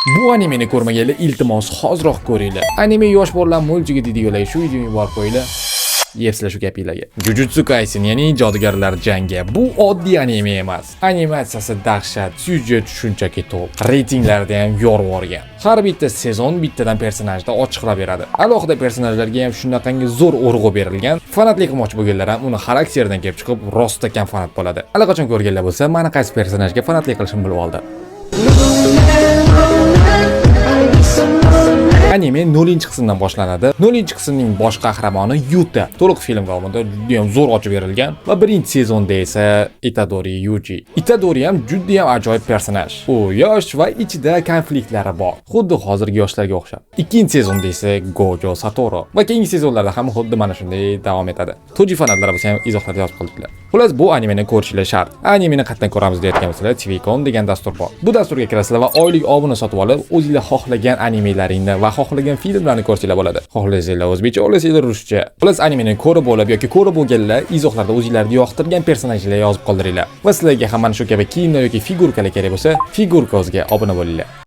Bu animeni ko'rmaganlar iltimos hoziroq ko'ringlar. Anime yosh bolalar multigi deydilar, shu videoni yuborib qo'yinglar. Yepsizlar shu gapinglarga. Jujutsu Kaisen, ya'ni jodugarlar jangi. Bu oddiy anime emas. Animatsiyasi dahshat, syujet shunchaki to'p. Reytinglarda ham yorvorgan. Har bitta sezon bittadan personajda ochiqlab beradi. Alohida personajlarga ham shunaqangi zo'r urg'u berilgan. Fanatlik qilmoqchi bo'lganlar ham uni xarakteridan kelib chiqib rostdan fanat bo'ladi. Allaqachon ko'rganlar bo'lsa, mana qaysi personajga fanatlik qilishimni bilib oldi. Anime 0-qismdan boshlanadi. 0-qismning bosh qahramoni Yuta. To'liq film davomida juda ham zo'r ochib berilgan va birinchi sezonda esa Itadori Yuji. Itadori ham juda ham ajoyib personaj. U yosh va ichida konfliktlari bor. Xuddi hozirgi yoshlarga o'xshab. Ikkinchi sezonda esa Gojo Satoru va keyingi sezonlarda ham xuddi mana shunday davom etadi. Toji fanatlari bo'lsa ham izohlarda yozib qoldilar. Xullas, bu animeni ko'rishinglar shart. Animeni qatdan ko'ramiz deyotgan bo'lsalar, TVcon degan dastur bor. Bu dasturga kirasizlar va oylik obuna sotib olib, o'zingizlar xohlagan animelaringni va xohlagan filmlarni ko'rsanglar bo'ladi. Xohlasanglar o'zbekcha, xohlasanglar ruscha. Xullas, animeni ko'rib olib yoki ko'rib bo'lganlar izohlarda o'zingizlarga yoqtirgan personajlarni yozib qoldiringlar. Va sizlarga ham mana shu kabi kiyimlar yoki figurkalar kerak bo'lsa, Figurkozga obuna bo'linglar.